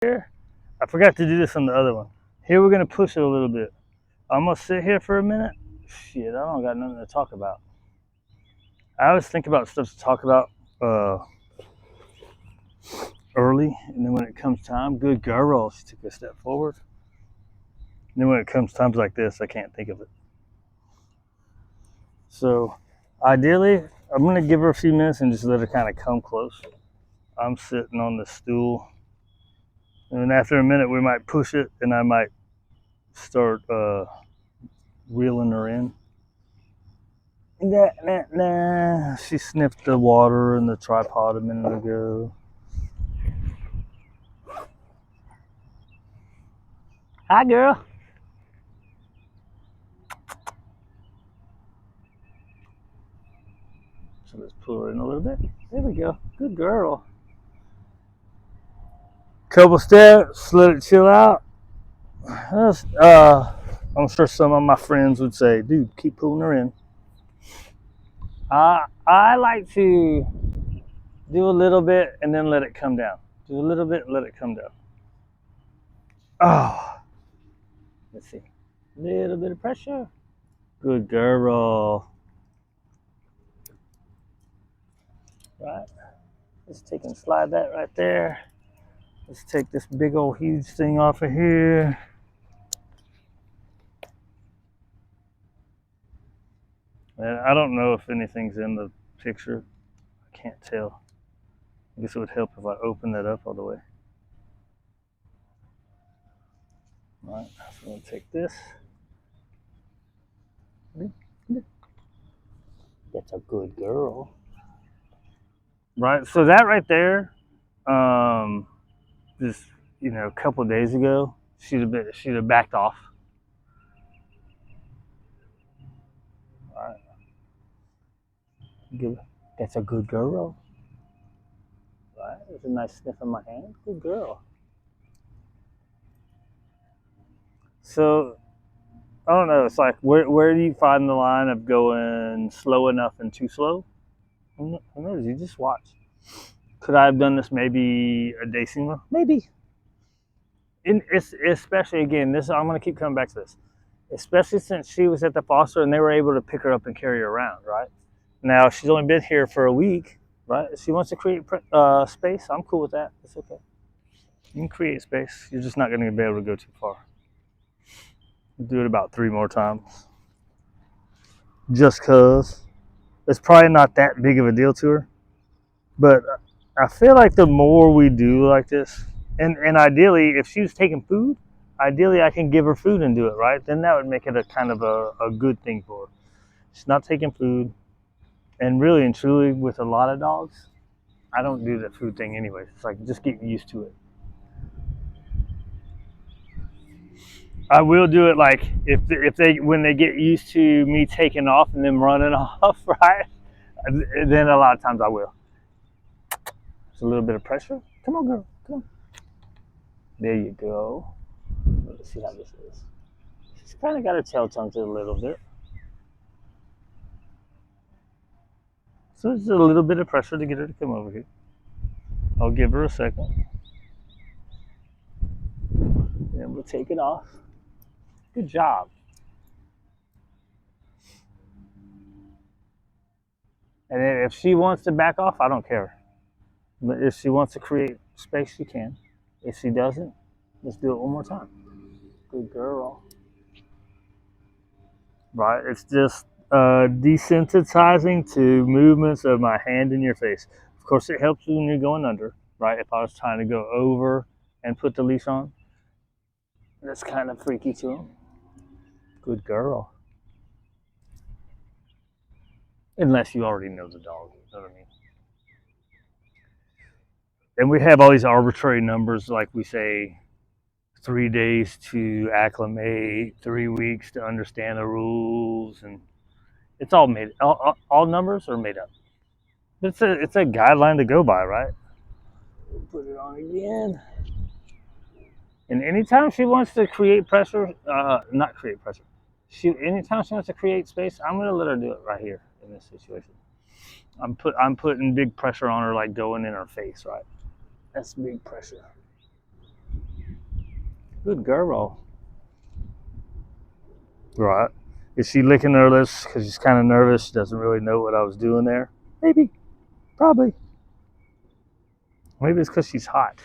here. I forgot to do this on the other one. Here we're gonna push it a little bit. I'm gonna sit here for a minute. Shit, I don't got nothing to talk about. I always think about stuff to talk about early, and then when it comes time, good girl, she took a step forward. And then when it comes times like this, I can't think of it. So ideally, I'm gonna give her a few minutes and just let her kind of come close. I'm sitting on the stool, and then after a minute, we might push it, and I might start reeling her in. Nah. She sniffed the water in the tripod a minute ago. Hi, girl. So let's pull her in a little bit. There we go. Good girl. Couple steps, let it chill out. I'm sure some of my friends would say, dude, keep pulling her in. I like to do a little bit and then let it come down. Do a little bit and let it come down. Oh, let's see. A little bit of pressure. Good girl. Right. Let's take and slide that right there. Let's take this big old huge thing off of here. And I don't know if anything's in the picture. I can't tell. I guess it would help if I open that up all the way. All right, so I'm gonna take this. That's a good girl. Right, so that right there, just a couple of days ago, she'd have backed off. All right, good. That's a good girl. Right, there's a nice sniff in my hand. Good girl. So I don't know. It's like where do you find the line of going slow enough and too slow? Who knows? You just watch. Could I have done this maybe a day sooner? Maybe. It's especially again. This I'm going to keep coming back to this. Especially since she was at the foster and they were able to pick her up and carry her around. Right now she's only been here for a week. Right? If she wants to create space, I'm cool with that. It's okay. You can create space. You're just not going to be able to go too far. Do it about 3 more times. Just cause it's probably not that big of a deal to her. But I feel like the more we do like this, and ideally, if she was taking food, ideally I can give her food and do it, right? Then that would make it a kind of a good thing for her. She's not taking food, and really and truly, with a lot of dogs, I don't do the food thing anyway. It's like just get used to it. I will do it like if they when they get used to me taking off and them running off, right? Then a lot of times I will. It's a little bit of pressure. Come on, girl. Come on. There you go. Let's see how this is. She's kind of got her tail tucked a little bit. So it's a little bit of pressure to get her to come over here. I'll give her a second. Then we'll take it off. Good job. And then if she wants to back off, I don't care. But if she wants to create space, she can. If she doesn't, let's do it one more time. Good girl. Right? It's just desensitizing to movements of my hand in your face. Of course, it helps you when you're going under, right? If I was trying to go over and put the leash on, that's kind of freaky to him. Good girl. Unless you already know the dog, you know what I mean? And we have all these arbitrary numbers, like we say 3 days to acclimate, 3 weeks to understand the rules, and it's all made. All numbers are made up. It's a guideline to go by, right? Put it on again. And anytime she wants to create pressure, not create pressure. Anytime she wants to create space, I'm gonna let her do it right here in this situation. I'm putting big pressure on her, like going in her face, right? That's big pressure. Good girl. Right. Is she licking her lips because she's kind of nervous? She doesn't really know what I was doing there. Maybe. Probably. Maybe it's because she's hot.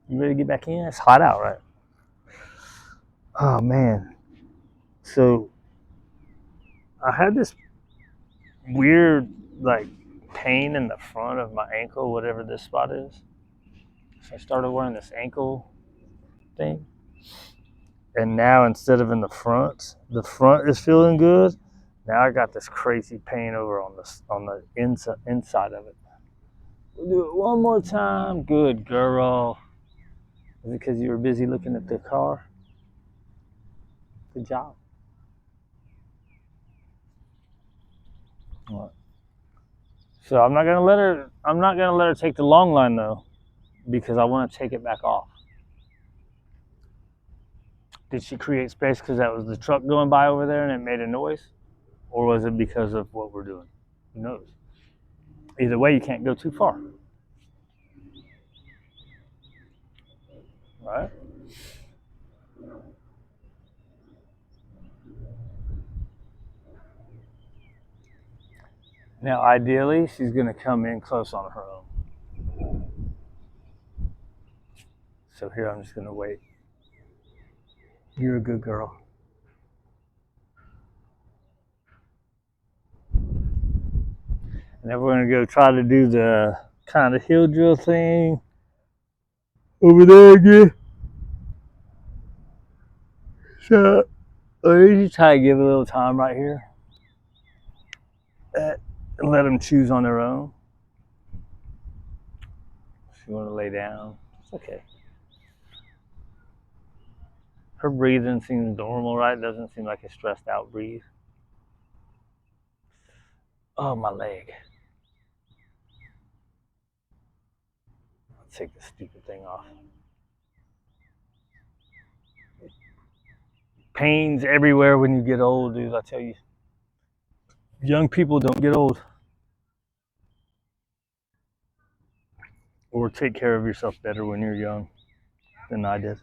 You ready to get back in? It's hot out, right? Oh, man. So, I had this weird, like, pain in the front of my ankle, whatever this spot is. So I started wearing this ankle thing. And now instead of in the front is feeling good. Now I got this crazy pain over on the inside of it. We'll do it one more time. Good girl. Is it because you were busy looking at the car? Good job. What? So I'm not gonna let her take the long line though, because I want to take it back off. Did she create space because that was the truck going by over there and it made a noise? Or was it because of what we're doing? Who knows? Either way, you can't go too far. Right? Now, ideally, she's going to come in close on her own. So here, I'm just going to wait. You're a good girl. And then we're going to go try to do the kind of hill drill thing over there again. So, I usually try to give a little time right here. And let them choose on their own. If you want to lay down, it's okay. Her breathing seems normal, right? Doesn't seem like a stressed out breathe. Oh, my leg. I'll take this stupid thing off. Pains everywhere when you get old, dude. I tell you. Young people don't get old. Or take care of yourself better when you're young than I did.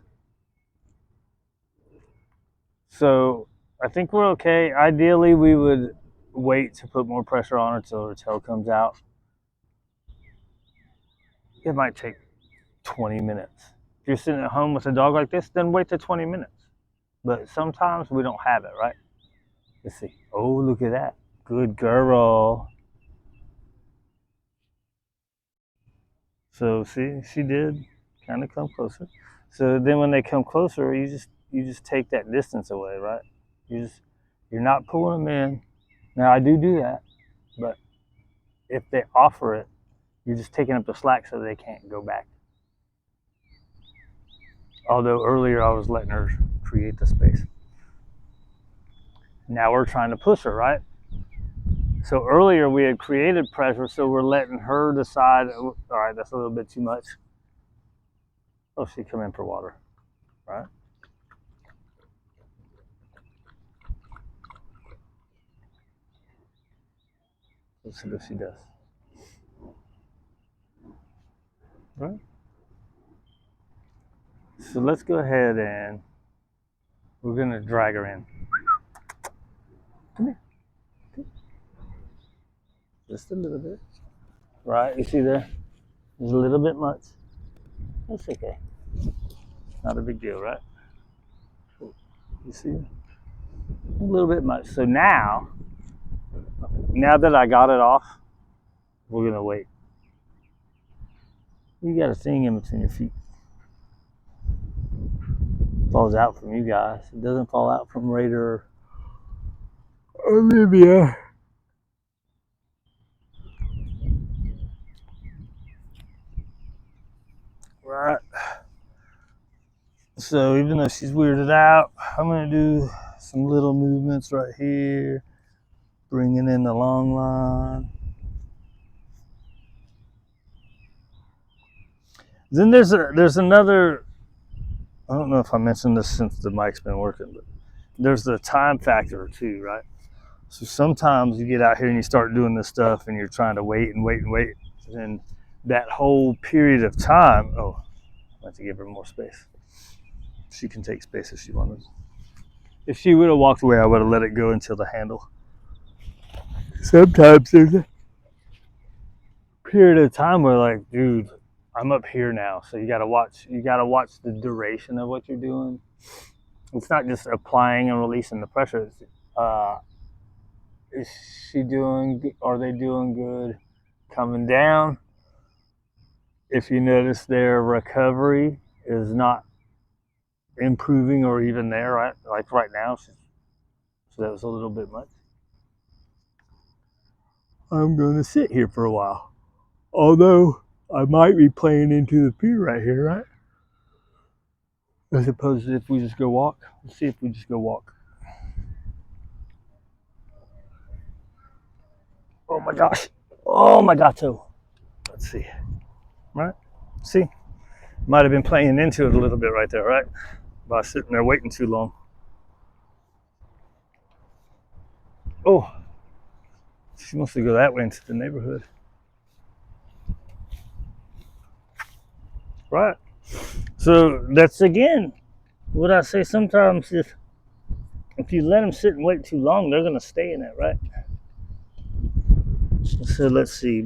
So I think we're okay. Ideally, we would wait to put more pressure on her till her tail comes out. It might take 20 minutes. If you're sitting at home with a dog like this, then wait till 20 minutes. But sometimes we don't have it, right? Let's see. Oh, look at that. Good girl. So see, she did kind of come closer. So then when they come closer, you just take that distance away, right? You're not pulling them in. Now I do that, but if they offer it, you're just taking up the slack so they can't go back. Although earlier I was letting her create the space. Now we're trying to push her, right? So earlier we had created pressure, so we're letting her decide, all right, that's a little bit too much. Oh, she come in for water, right? Let's see what she does. Right? So let's go ahead and we're going to drag her in. Come here. Just a little bit. Right, you see there? There's a little bit much. That's okay. Not a big deal, right? You see? A little bit much. So now that I got it off, we're going to wait. You got a thing in between your feet. It falls out from you guys. It doesn't fall out from Raider or Olivia. Right. So even though she's weirded out, I'm going to do some little movements right here, bringing in the long line. Then there's another, I don't know if I mentioned this since the mic's been working, but there's the time factor too, right? So sometimes you get out here and you start doing this stuff and you're trying to wait and wait and wait. And that whole period of time, oh, I have to give her more space. She can take space if she wanted. If she would have walked away, I would have let it go until the handle. Sometimes there's a period of time where, like, dude, I'm up here now, so you gotta watch. You gotta watch the duration of what you're doing. It's not just applying and releasing the pressure. It's, is she doing? Are they doing good? Coming down. If you notice their recovery is not improving or even there, right? Like right now, so that was a little bit much. I'm going to sit here for a while. Although I might be playing into the pier right here, right? I suppose if we just go walk. Let's see if we just go walk. Oh my gosh. Oh my gato. Let's see. Right? See? Might have been playing into it a little bit right there, right? By sitting there waiting too long. Oh. She wants to go that way into the neighborhood. Right. So that's again what I say sometimes is if you let them sit and wait too long, they're going to stay in it, right? So let's see.